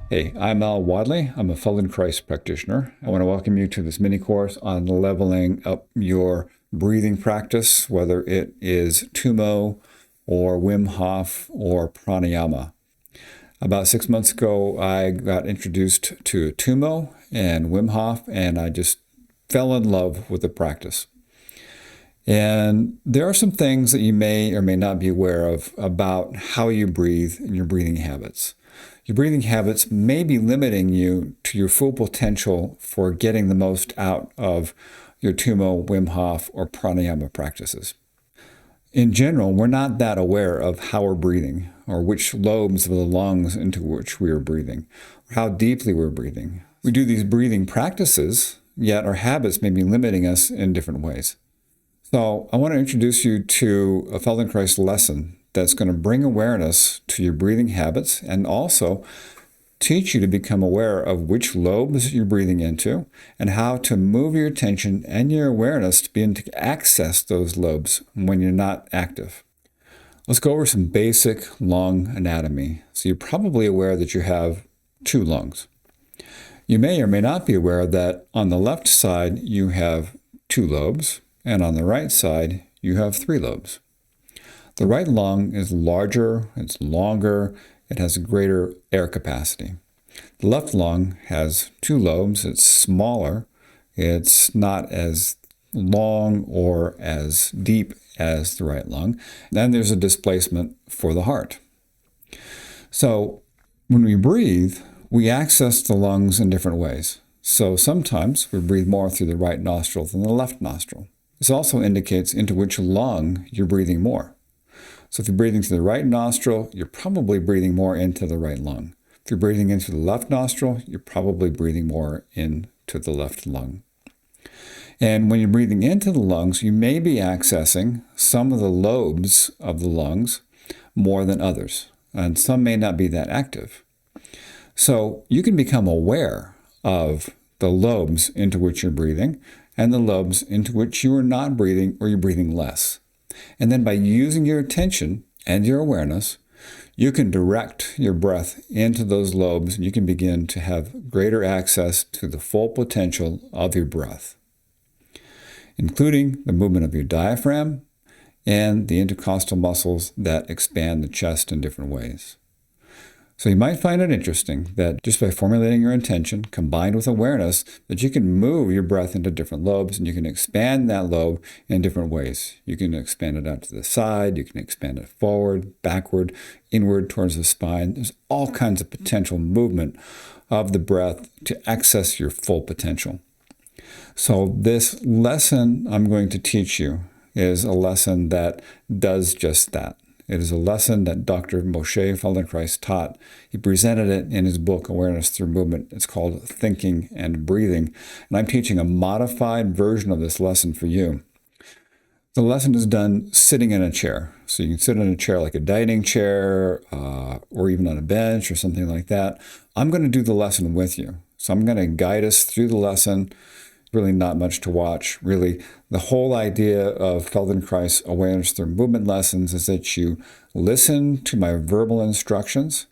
Hey, I'm Wadleigh. I'm a Feldenkrais practitioner. I want to welcome you to this mini course on leveling up your breathing practice, whether it is Tummo or Wim Hof or Pranayama. About 6 months ago, I got introduced to Tummo and Wim Hof, and I just fell in love with the practice. And there are some things that you may or may not be aware of about how you breathe and your breathing habits. Your breathing habits may be limiting you to your full potential for getting the most out of your Tummo, Wim Hof, or Pranayama practices. In general, we're not that aware of how we're breathing, or which lobes of the lungs into which we are breathing, or how deeply we're breathing. We do these breathing practices, yet our habits may be limiting us in different ways. So I want to introduce you to a Feldenkrais lesson that's going to bring awareness to your breathing habits and also teach you to become aware of which lobes you're breathing into and how to move your attention and your awareness to begin to access those lobes when you're not active. Let's go over some basic lung anatomy. So you're probably aware that you have two lungs. You may or may not be aware that on the left side you have two lobes, and on the right side you have three lobes. The right lung is larger, it's longer, it has a greater air capacity. The left lung has two lobes, it's smaller, it's not as long or as deep as the right lung. Then there's a displacement for the heart. So when we breathe, we access the lungs in different ways. So sometimes we breathe more through the right nostril than the left nostril. This also indicates into which lung you're breathing more. So if you're breathing through the right nostril, you're probably breathing more into the right lung. If you're breathing into the left nostril, you're probably breathing more into the left lung. And when you're breathing into the lungs, you may be accessing some of the lobes of the lungs more than others, and some may not be that active. So you can become aware of the lobes into which you're breathing and the lobes into which you are not breathing or you're breathing less. And then by using your attention and your awareness, you can direct your breath into those lobes and you can begin to have greater access to the full potential of your breath, including the movement of your diaphragm and the intercostal muscles that expand the chest in different ways. So you might find it interesting that just by formulating your intention combined with awareness that you can move your breath into different lobes and you can expand that lobe in different ways. You can expand it out to the side, you can expand it forward, backward, inward towards the spine. There's all kinds of potential movement of the breath to access your full potential. So this lesson I'm going to teach you is a lesson that does just that. It is a lesson that Dr. Moshe Feldenkrais taught. He presented it in his book, Awareness Through Movement. It's called Thinking and Breathing. And I'm teaching a modified version of this lesson for you. The lesson is done sitting in a chair. So you can sit in a chair like a dining chair or even on a bench or something like that. I'm going to do the lesson with you. So I'm going to guide us through the lesson. Really not much to watch. Really, the whole idea of Feldenkrais Awareness Through Movement lessons is that you listen to my verbal instructions,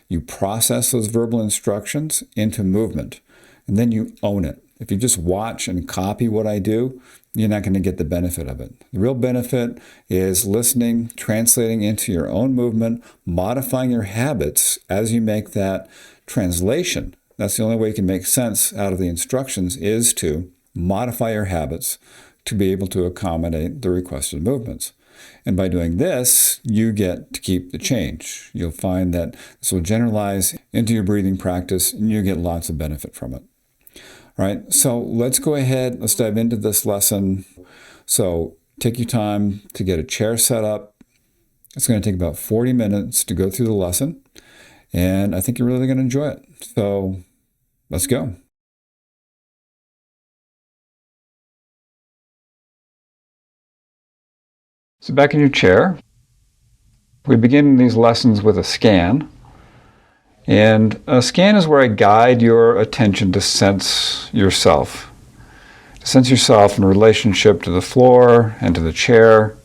you process those verbal instructions into movement, and then you own it. If you just watch and copy what I do, you're not going to get the benefit of it. The real benefit is listening, translating into your own movement, modifying your habits as you make that translation. That's the only way you can make sense out of the instructions is to modify your habits to be able to accommodate the requested movements. And by doing this, you get to keep the change. You'll find that this will generalize into your breathing practice and you get lots of benefit from it. All right, so let's go ahead. Let's dive into this lesson. So take your time to get a chair set up. It's going to take about 40 minutes to go through the lesson. And I think you're really going to enjoy it. So let's go. So back in your chair, we begin these lessons with a scan. And a scan is where I guide your attention to sense yourself. To sense yourself in relationship to the floor and to the chair.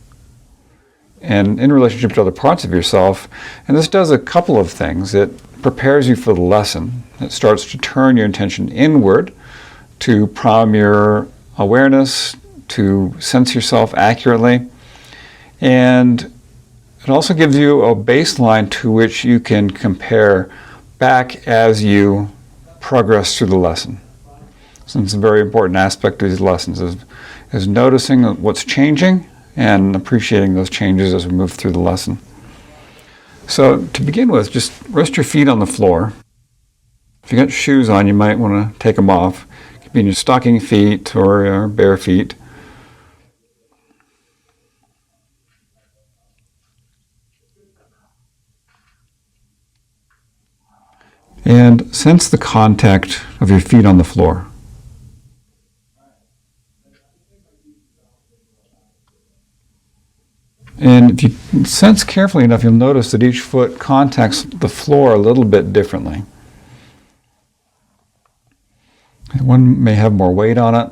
And in relationship to other parts of yourself. And this does a couple of things. It prepares you for the lesson. It starts to turn your attention inward to prime your awareness, to sense yourself accurately. And it also gives you a baseline to which you can compare back as you progress through the lesson. So it's a very important aspect of these lessons is noticing what's changing and appreciating those changes as we move through the lesson. So to begin with, just rest your feet on the floor. If you got shoes on, you might want to take them off. It could be in your stocking feet or your bare feet. And sense the contact of your feet on the floor. And if you sense carefully enough, you'll notice that each foot contacts the floor a little bit differently. One may have more weight on it,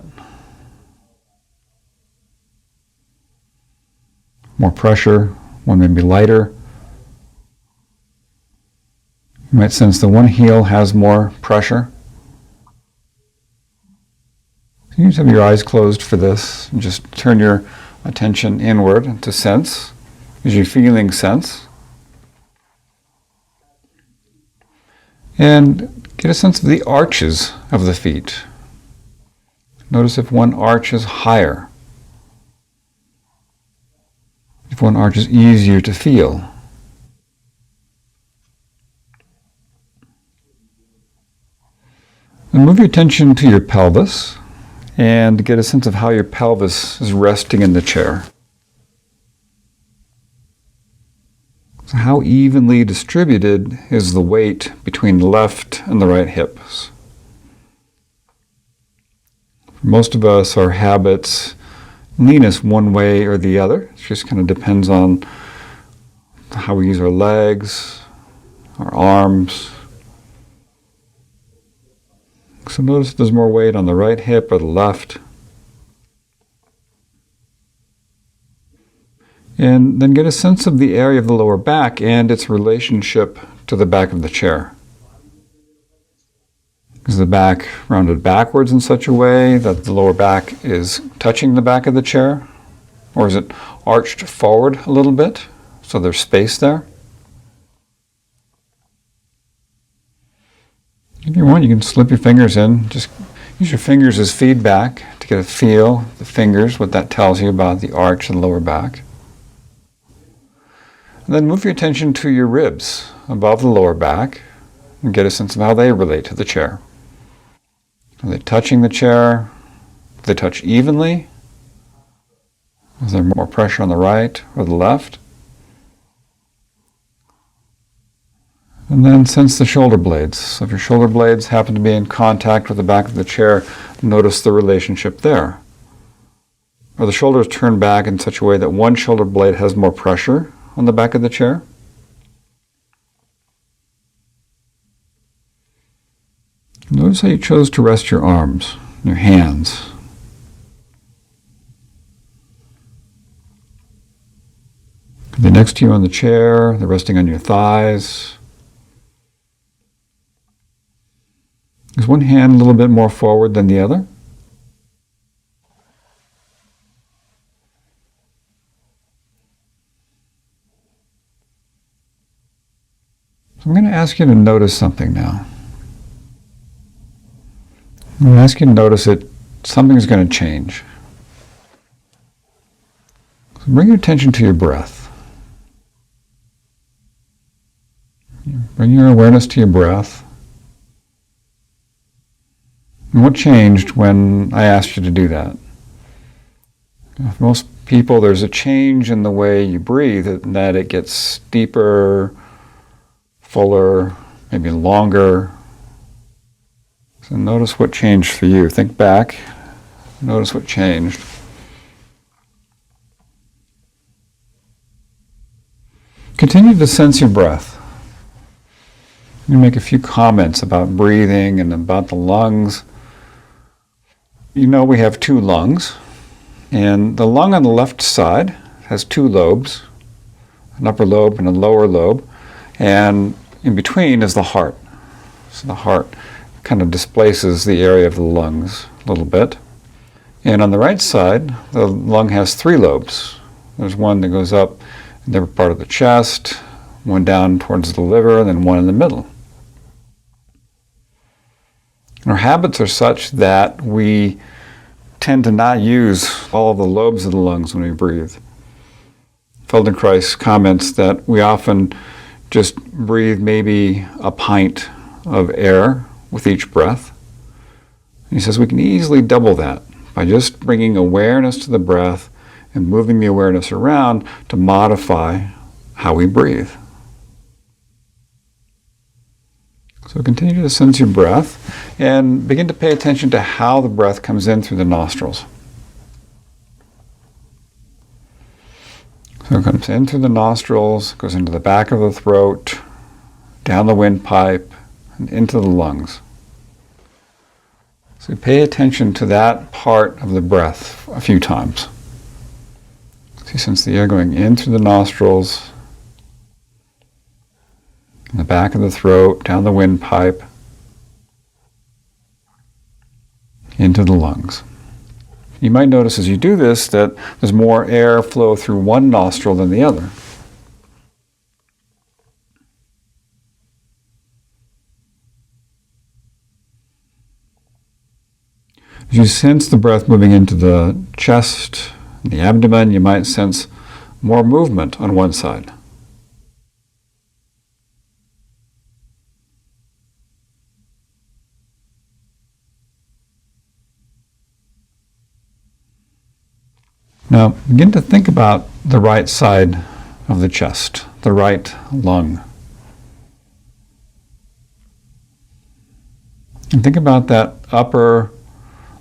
more pressure. One may be lighter. You might sense that one heel has more pressure. You just have your eyes closed for this and just turn your attention inward to sense. Is your feeling sense? And get a sense of the arches of the feet. Notice if one arch is higher. If one arch is easier to feel. And move your attention to your pelvis and get a sense of how your pelvis is resting in the chair. So how evenly distributed is the weight between the left and the right hips? For most of us, our habits lean us one way or the other. It just kind of depends on how we use our legs, our arms. So notice if there's more weight on the right hip or the left. And then get a sense of the area of the lower back and its relationship to the back of the chair. Is the back rounded backwards in such a way that the lower back is touching the back of the chair? Or is it arched forward a little bit so there's space there? If you want, you can slip your fingers in. Just use your fingers as feedback to get a feel, the fingers, what that tells you about the arch of the lower back. And then move your attention to your ribs above the lower back and get a sense of how they relate to the chair. Are they touching the chair? Do they touch evenly? Is there more pressure on the right or the left? And then sense the shoulder blades. So if your shoulder blades happen to be in contact with the back of the chair, notice the relationship there. Are the shoulders turned back in such a way that one shoulder blade has more pressure on the back of the chair? Notice how you chose to rest your arms, your hands. They're next to you on the chair, they're resting on your thighs. Is one hand a little bit more forward than the other? So I'm going to ask you to notice something now. I'm going to ask you to notice that something's going to change. So bring your attention to your breath. Bring your awareness to your breath. And what changed when I asked you to do that? For most people, there's a change in the way you breathe, in that it gets deeper, fuller, maybe longer. So notice what changed for you. Think back. Notice what changed. Continue to sense your breath. You make a few comments about breathing and about the lungs. You know we have two lungs, and the lung on the left side has two lobes, an upper lobe and a lower lobe, and in between is the heart. So the heart kind of displaces the area of the lungs a little bit. And on the right side, the lung has 3 lobes. There's one that goes up in the upper part of the chest, one down towards the liver, and then one in the middle. Our habits are such that we tend to not use all of the lobes of the lungs when we breathe. Feldenkrais comments that we often just breathe maybe a pint of air with each breath. And he says we can easily double that by just bringing awareness to the breath and moving the awareness around to modify how we breathe. So continue to sense your breath and begin to pay attention to how the breath comes in through the nostrils. So it comes in through the nostrils, goes into the back of the throat, down the windpipe, and into the lungs. So pay attention to that part of the breath a few times. So you sense the air going in through the nostrils, in the back of the throat, down the windpipe, into the lungs. You might notice as you do this that there's more air flow through one nostril than the other. As you sense the breath moving into the chest, the abdomen, you might sense more movement on one side. Now, begin to think about the right side of the chest, the right lung. And think about that upper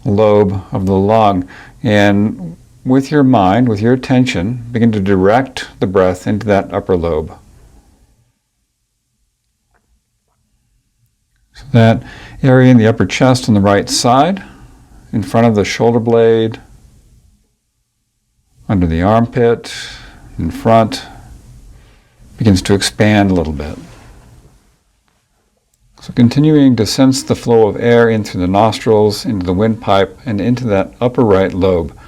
lobe of the lung, and with your mind, with your attention, begin to direct the breath into that upper lobe. So that area in the upper chest on the right side, in front of the shoulder blade, under the armpit, in front, begins to expand a little bit. So continuing to sense the flow of air in through the nostrils, into the windpipe, and into that upper right lobe.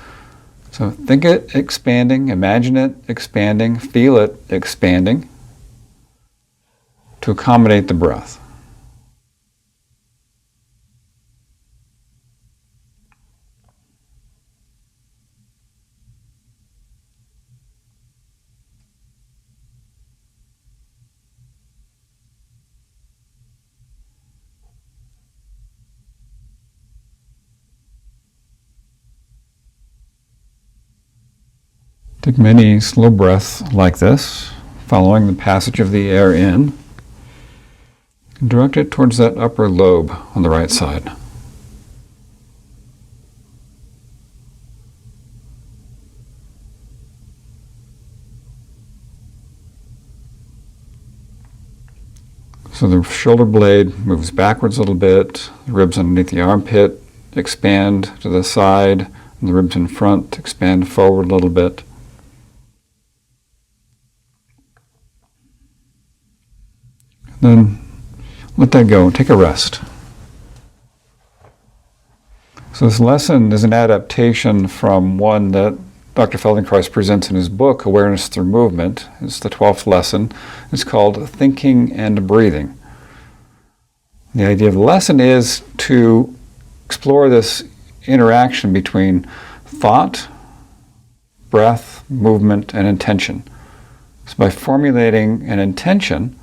So think it expanding, imagine it expanding, feel it expanding to accommodate the breath. Take many slow breaths like this, following the passage of the air in, and direct it towards that upper lobe on the right side. So the shoulder blade moves backwards a little bit, the ribs underneath the armpit expand to the side, and the ribs in front expand forward a little bit. Then let that go. Take a rest. So this lesson is an adaptation from one that Dr. Feldenkrais presents in his book, Awareness Through Movement. It's the 12th lesson. It's called Thinking and Breathing. The idea of the lesson is to explore this interaction between thought, breath, movement, and intention. So by formulating an intention,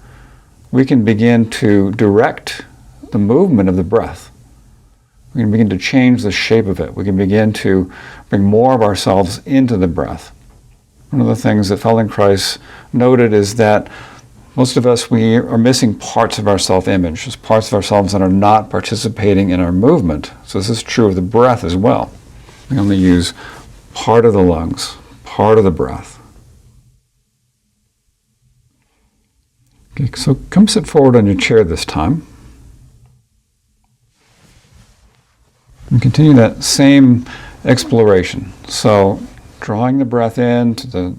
we can begin to direct the movement of the breath. We can begin to change the shape of it. We can begin to bring more of ourselves into the breath. One of the things that Feldenkrais noted is that most of us, we are missing parts of our self-image. There's parts of ourselves that are not participating in our movement. So this is true of the breath as well. We only use part of the lungs, part of the breath. Okay, so come sit forward on your chair this time. And continue that same exploration. So drawing the breath in to the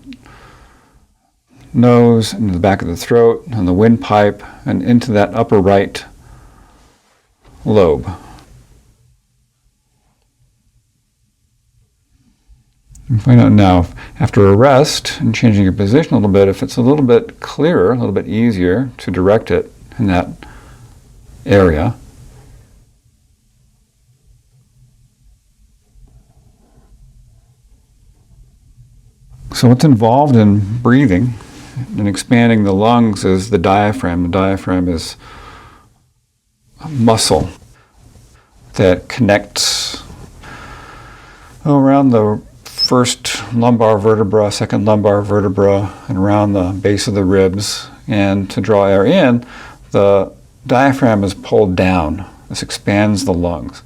nose, into the back of the throat, and the windpipe, and into that upper right lobe. And find out now, after a rest and changing your position a little bit, if it's a little bit clearer, a little bit easier to direct it in that area. So what's involved in breathing and expanding the lungs is the diaphragm. The diaphragm is a muscle that connects around the first lumbar vertebra, second lumbar vertebra, and around the base of the ribs. And to draw air in, the diaphragm is pulled down. This expands the lungs.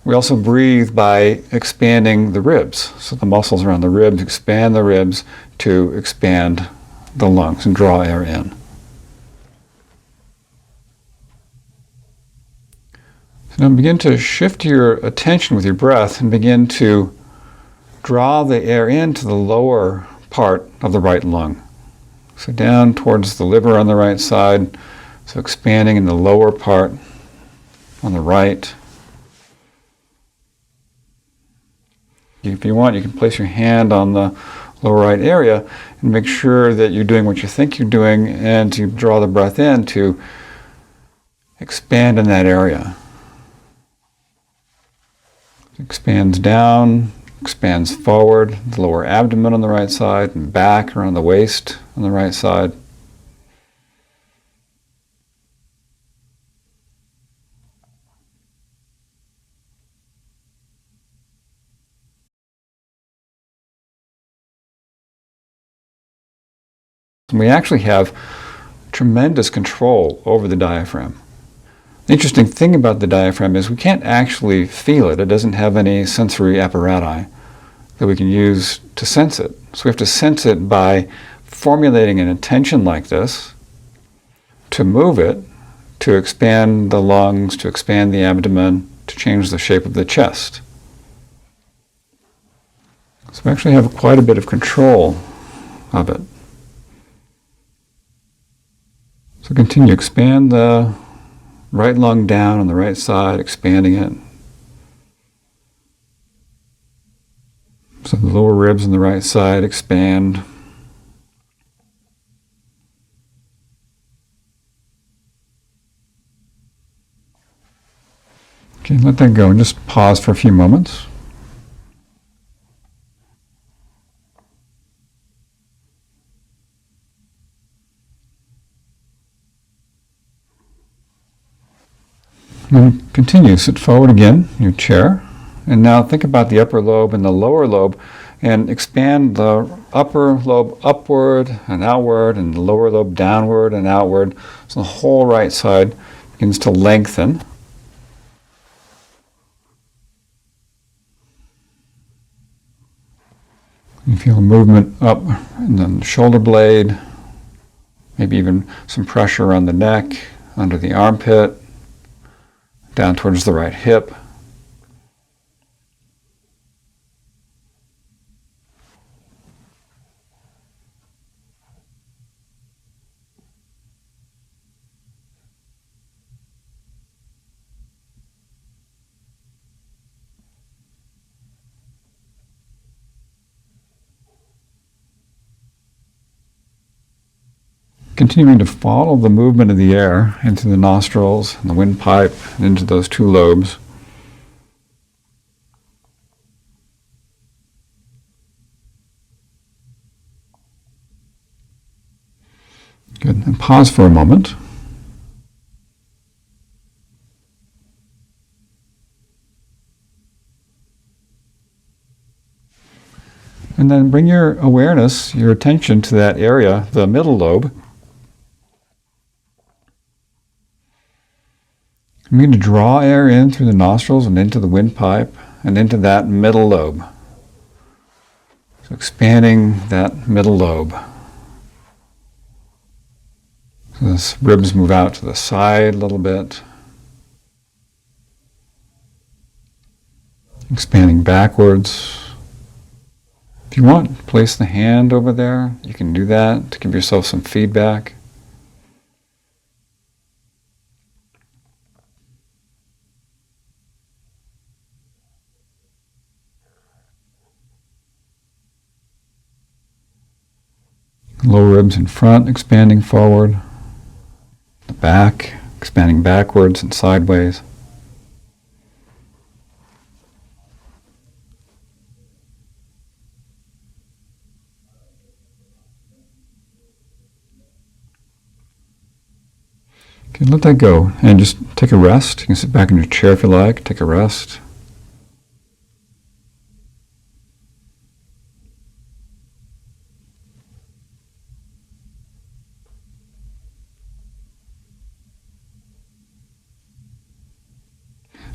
We also breathe by expanding the ribs. So the muscles around the ribs expand the ribs to expand the lungs and draw air in. So now begin to shift your attention with your breath and begin to draw the air into the lower part of the right lung. So down towards the liver on the right side, so expanding in the lower part on the right. If you want, you can place your hand on the lower right area and make sure that you're doing what you think you're doing, and to draw the breath in to expand in that area. It expands down, expands forward, the lower abdomen on the right side, and back around the waist on the right side. And we actually have tremendous control over the diaphragm. The interesting thing about the diaphragm is we can't actually feel it. It doesn't have any sensory apparatus that we can use to sense it. So we have to sense it by formulating an intention like this, to move it, to expand the lungs, to expand the abdomen, to change the shape of the chest. So we actually have quite a bit of control of it. So continue, expand the right lung down on the right side, expanding it. So the lower ribs on the right side expand. Okay, let that go and just pause for a few moments. And continue, sit forward again in your chair. And now think about the upper lobe and the lower lobe, and expand the upper lobe upward and outward, and the lower lobe downward and outward. So the whole right side begins to lengthen. You feel a movement up in the shoulder blade, maybe even some pressure on the neck, under the armpit, down towards the right hip. Continuing to follow the movement of the air into the nostrils and the windpipe and into those two lobes. Good. And pause for a moment. And then bring your awareness, your attention to that area, the middle lobe. I'm going to draw air in through the nostrils and into the windpipe and into that middle lobe. So expanding that middle lobe. So the ribs move out to the side a little bit. Expanding backwards If you want, place the hand over there. You can do that to give yourself some feedback. Lower ribs in front, expanding forward. The back, expanding backwards and sideways. Okay, let that go and just take a rest. You can sit back in your chair if you like, take a rest.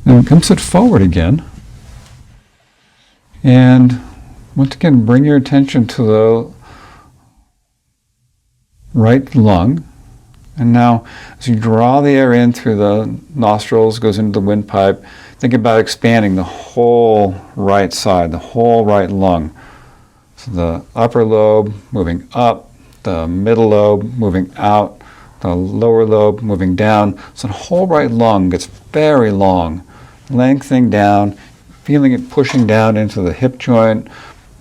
Then come sit forward again. And once again, bring your attention to the right lung. And now, as you draw the air in through the nostrils, goes into the windpipe, think about expanding the whole right side, the whole right lung. So the upper lobe moving up, the middle lobe moving out, the lower lobe moving down. So the whole right lung gets very long, lengthening down, feeling it pushing down into the hip joint,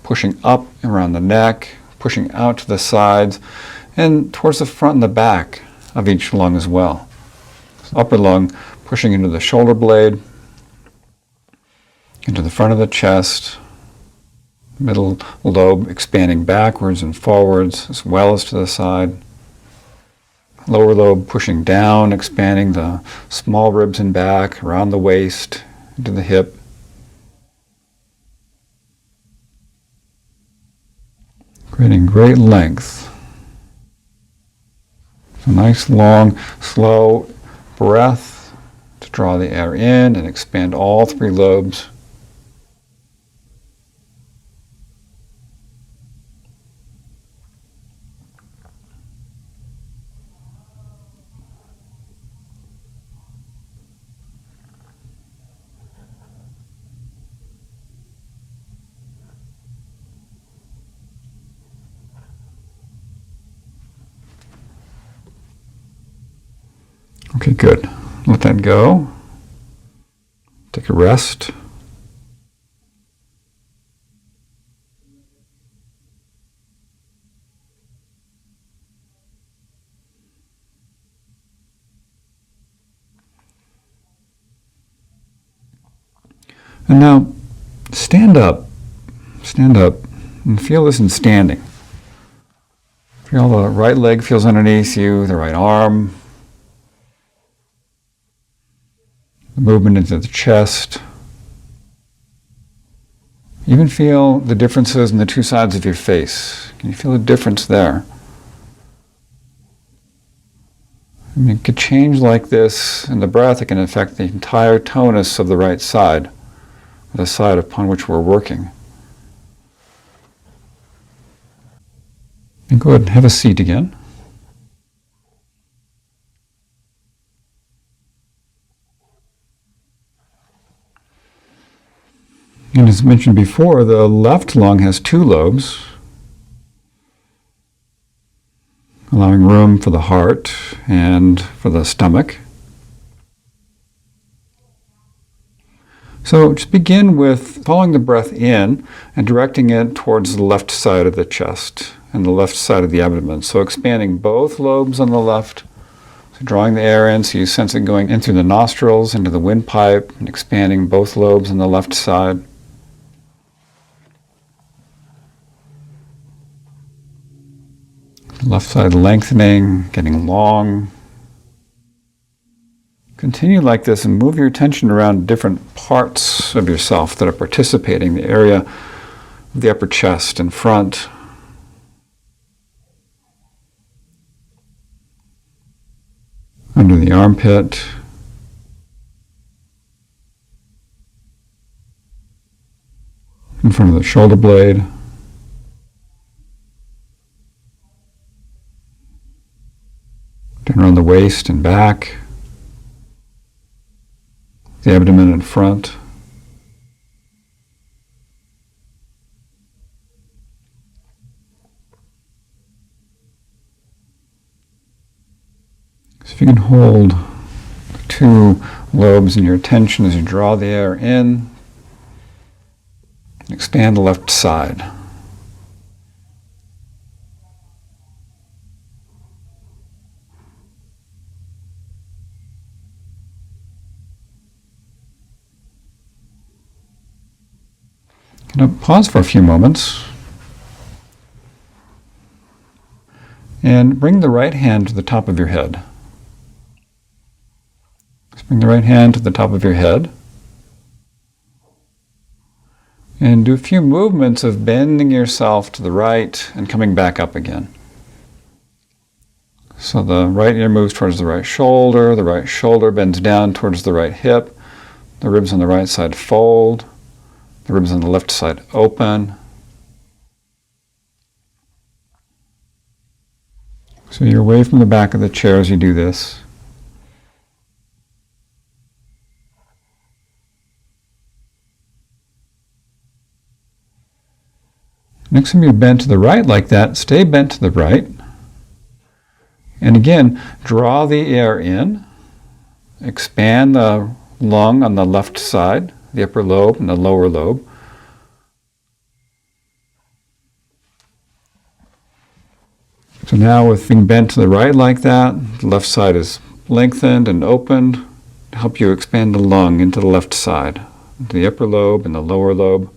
pushing up around the neck, pushing out to the sides, and towards the front and the back of each lung as well. So upper lung pushing into the shoulder blade, into the front of the chest, middle lobe expanding backwards and forwards as well as to the side. Lower lobe pushing down, expanding the small ribs and back, around the waist, into the hip. Creating great length. So nice, long, slow breath to draw the air in and expand all three lobes. Okay, good. Let that go. Take a rest. And now, stand up, and feel this in standing. Feel the right leg feels underneath you, the right arm, the movement into the chest. Even feel the differences in the two sides of your face. Can you feel the difference there? I mean, it could change like this in the breath. It can affect the entire tonus of the right side, the side upon which we're working. And go ahead and have a seat again. And as mentioned before, the left lung has two lobes, allowing room for the heart and for the stomach. So just begin with following the breath in and directing it towards the left side of the chest and the left side of the abdomen. So expanding both lobes on the left, so drawing the air in so you sense it going in through the nostrils, into the windpipe, and expanding both lobes on the left side. Left side lengthening, getting long. Continue like this and move your attention around different parts of yourself that are participating, the area of the upper chest and front. Under the armpit. In front of the shoulder blade. Turn around the waist and back, the abdomen and front. if you can hold the two lobes in your attention as you draw the air in, expand the left side. Now pause for a few moments and bring the right hand to the top of your head. Just bring the right hand to the top of your head and do a few movements of bending yourself to the right and coming back up again. So the right ear moves towards the right shoulder bends down towards the right hip, the ribs on the right side fold, the ribs on the left side open. So you're away from the back of the chair as you do this. Next time you bend to the right like that, stay bent to the right. And again, draw the air in, expand the lung on the left side, the upper lobe and the lower lobe. So now with being bent to the right like that, the left side is lengthened and opened to help you expand the lung into the left side, into the upper lobe and the lower lobe.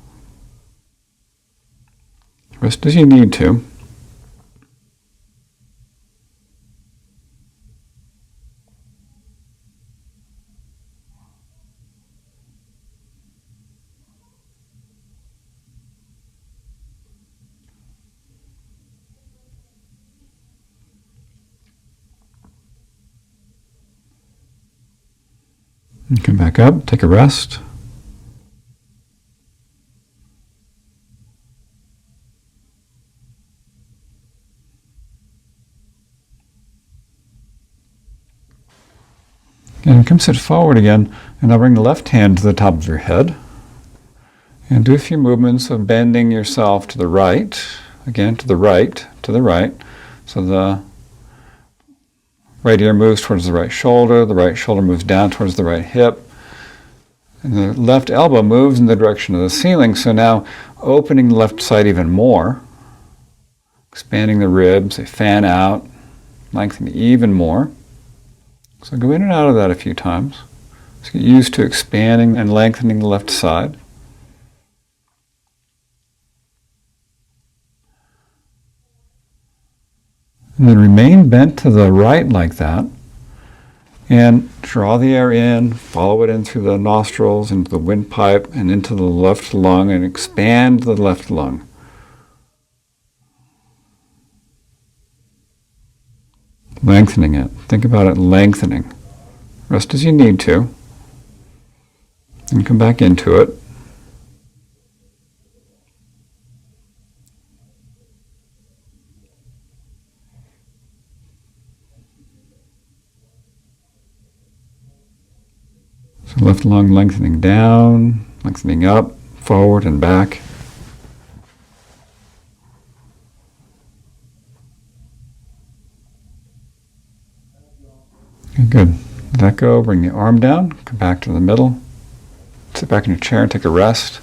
Rest as you need to. And come back up, take a rest. And come sit forward again, and I'll bring the left hand to the top of your head. And do a few movements of bending yourself to the right, again to the right, to the right. So the right ear moves towards the right shoulder moves down towards the right hip, and the left elbow moves in the direction of the ceiling. So now opening the left side even more, expanding the ribs, they fan out, lengthening even more. So go in and out of that a few times. So get used to expanding and lengthening the left side. And then remain bent to the right like that. And draw the air in, follow it in through the nostrils, into the windpipe, and into the left lung, and expand the left lung. Lengthening it. Think about it lengthening. Rest as you need to. And come back into it. So left lung lengthening down, lengthening up, forward and back. Okay, good. Let that go, bring the arm down, come back to the middle. Sit back in your chair and take a rest.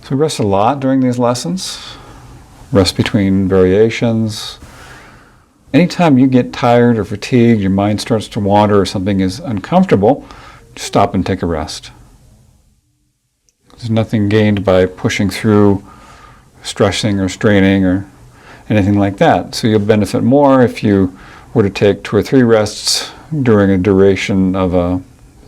So we rest a lot during these lessons. Rest between variations. Anytime you get tired or fatigued, your mind starts to wander or something is uncomfortable, just stop and take a rest. There's nothing gained by pushing through, stressing or straining or anything like that. So you'll benefit more if you were to take 2 or 3 rests during a duration of a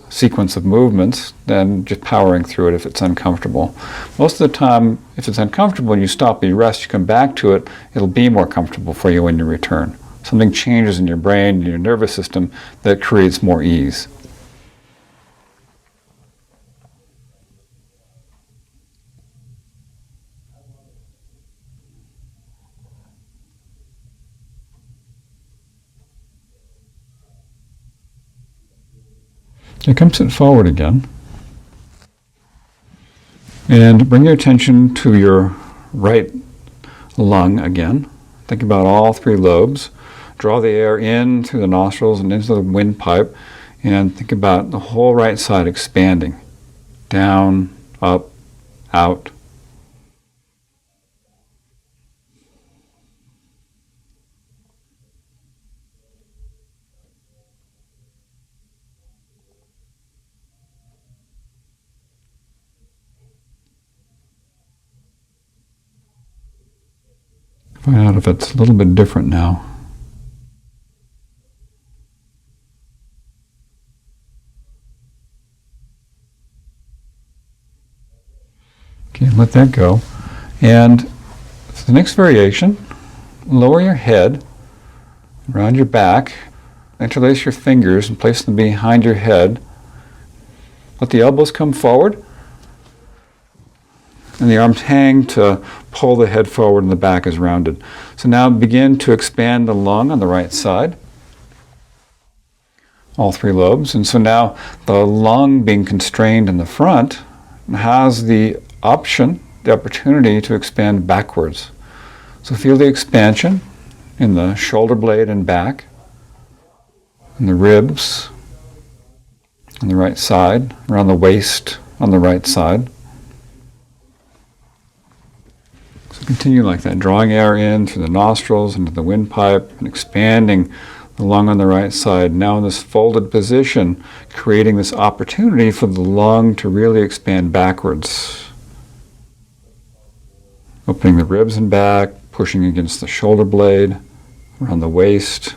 sequence of movements than just powering through it if it's uncomfortable. Most of the time, if it's uncomfortable and you stop and you rest, you come back to it, it'll be more comfortable for you when you return. Something changes in your brain and your nervous system that creates more ease. Okay, come sit forward again. And bring your attention to your right lung again. Think about all 3 lobes. draw the air in through the nostrils and into the windpipe, and think about the whole right side expanding. Down, up, out. Find out if it's a little bit different now. Okay, let that go. And for the next variation, lower your head around your back, interlace your fingers and place them behind your head. Let the elbows come forward, and the arms hang to pull the head forward and the back is rounded. So now begin to expand the lung on the right side, all three lobes. And so now the lung being constrained in the front has the opportunity to expand backwards. So feel the expansion in the shoulder blade and back, in the ribs on the right side, around the waist on the right side. So continue like that, drawing air in through the nostrils into the windpipe and expanding the lung on the right side. Now in this folded position, creating this opportunity for the lung to really expand backwards. Opening the ribs and back, pushing against the shoulder blade, around the waist.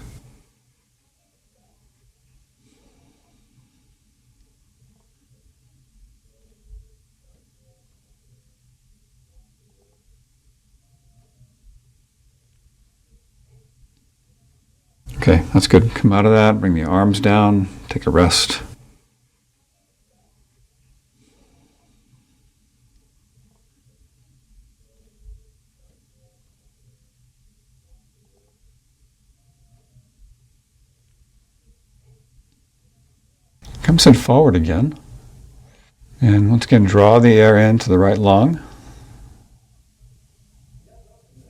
Okay, that's good. Come out of that, bring the arms down, take a rest. Come sit forward again. And once again, draw the air into the right lung.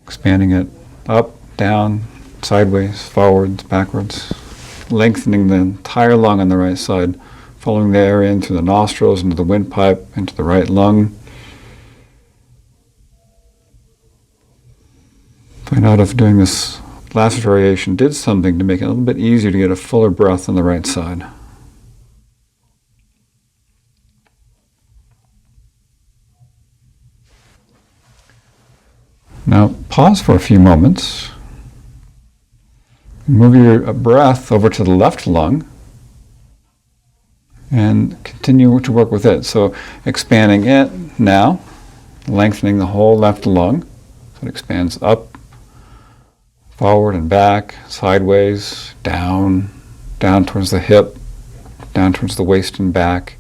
Expanding it up, down, sideways, forwards, backwards. Lengthening the entire lung on the right side. Following the air in through the nostrils, into the windpipe, into the right lung. Find out if doing this last variation did something to make it a little bit easier to get a fuller breath on the right side. Now pause for a few moments. Move your breath over to the left lung and continue to work with it. So expanding it now, lengthening the whole left lung. So it expands up, forward and back, sideways, down towards the hip, down towards the waist and back,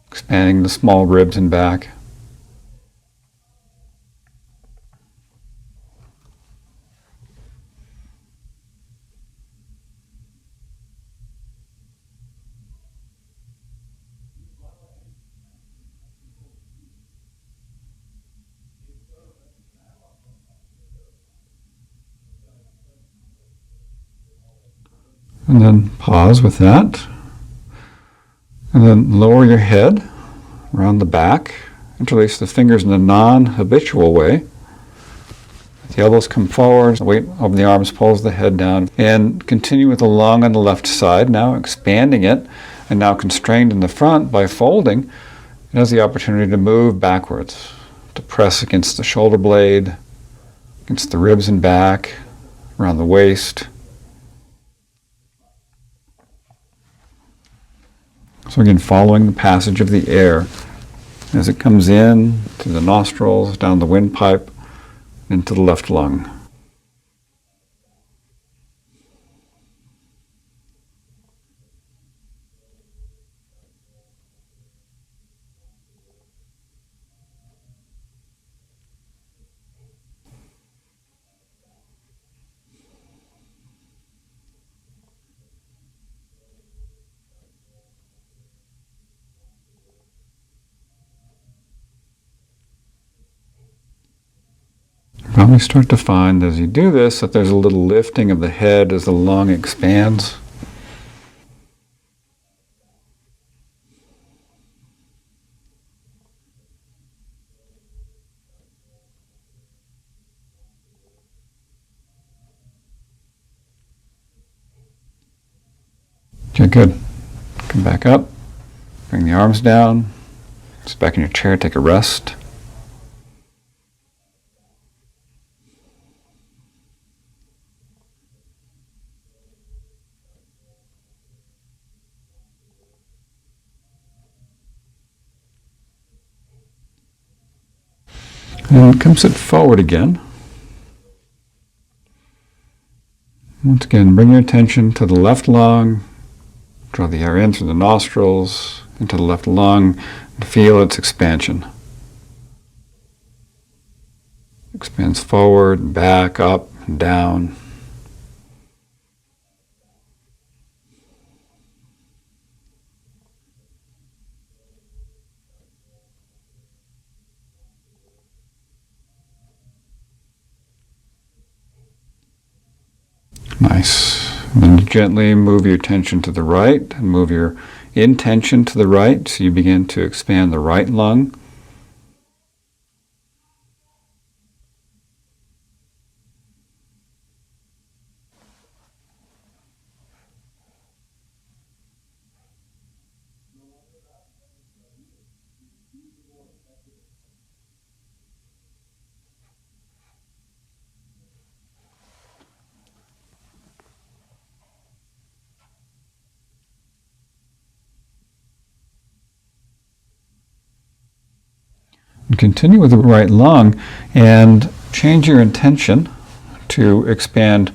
expanding the small ribs and back. And then pause with that. And then lower your head around the back. Interlace the fingers in a non-habitual way. The elbows come forward, the weight over the arms pulls the head down. And continue with the lung on the left side, now expanding it, and now constrained in the front by folding. It has the opportunity to move backwards, to press against the shoulder blade, against the ribs and back, around the waist. So again, following the passage of the air as it comes in through the nostrils, down the windpipe, into the left lung. Probably start to find as you do this that there's a little lifting of the head as the lung expands. Okay, good. Come back up. Bring the arms down. Sit back in your chair, take a rest. And come sit forward again. Once again, bring your attention to the left lung. Draw the air in through the nostrils into the left lung and feel its expansion. Expands forward, back, up, and down. Nice. And then gently move your attention to the right and move your intention to the right so you begin to expand the right lung. And continue with the right lung and change your intention to expand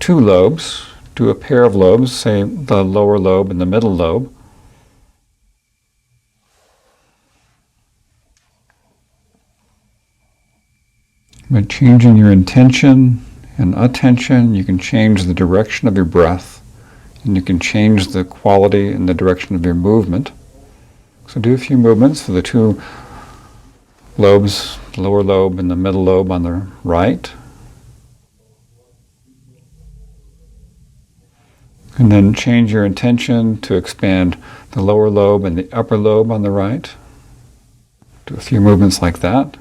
two lobes, do a pair of lobes, say the lower lobe and the middle lobe. By changing your intention and attention, you can change the direction of your breath, and you can change the quality and the direction of your movement. So do a few movements for the two lobes, the lower lobe and the middle lobe on the right. And then change your intention to expand the lower lobe and the upper lobe on the right. Do a few movements like that.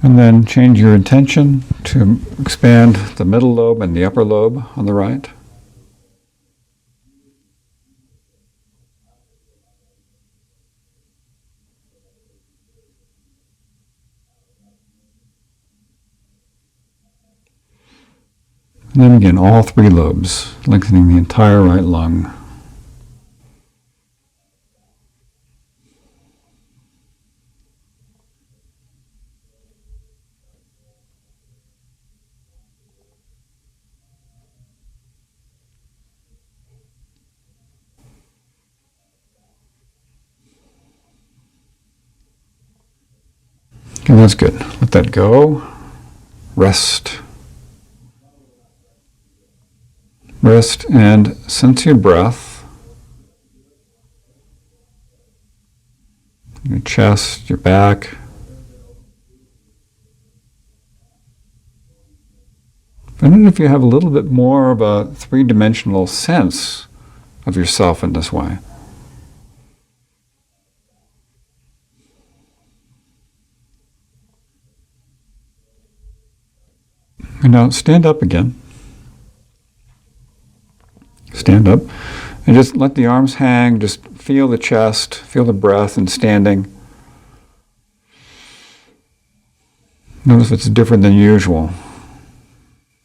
And then change your intention to expand the middle lobe and the upper lobe on the right. And then again, all three lobes, lengthening the entire right lung. Okay, that's good. Let that go. Rest. Rest and sense your breath. Your chest, your back. I don't know if you have a little bit more of a three-dimensional sense of yourself in this way. And now stand up again. Stand up and just let the arms hang. Just feel the chest, feel the breath in standing. Notice if it's different than usual.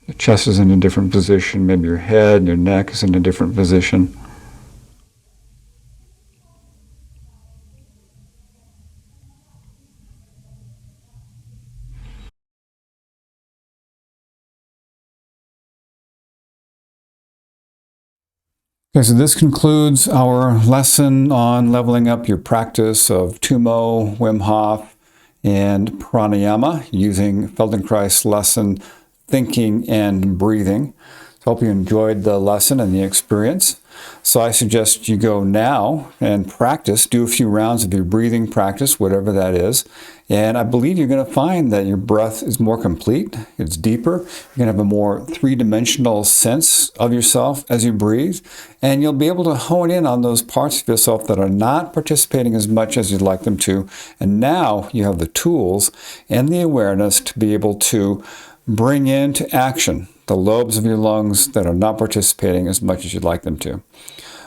The chest is in a different position. Maybe your head and your neck is in a different position. Okay, so this concludes our lesson on leveling up your practice of Tummo, Wim Hof, and Pranayama using Feldenkrais lesson, Thinking and Breathing. So I hope you enjoyed the lesson and the experience. So I suggest you go now and practice, do a few rounds of your breathing practice, whatever that is. And I believe you're going to find that your breath is more complete, it's deeper. You're going to have a more three-dimensional sense of yourself as you breathe. And you'll be able to hone in on those parts of yourself that are not participating as much as you'd like them to. And now you have the tools and the awareness to be able to bring into action the lobes of your lungs that are not participating as much as you'd like them to.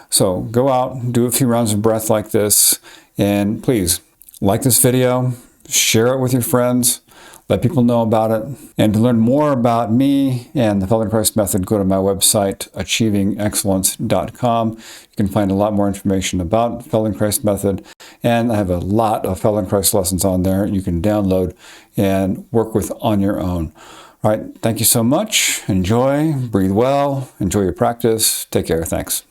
So go out, do a few rounds of breath like this, and please like this video, share it with your friends, let people know about it. And to learn more about me and the Feldenkrais method, go to my website, achievingexcellence.com. You can find a lot more information about Feldenkrais method, and I have a lot of Feldenkrais lessons on there you can download and work with on your own. All right, thank you so much. Enjoy, breathe well, enjoy your practice. Take care. Thanks.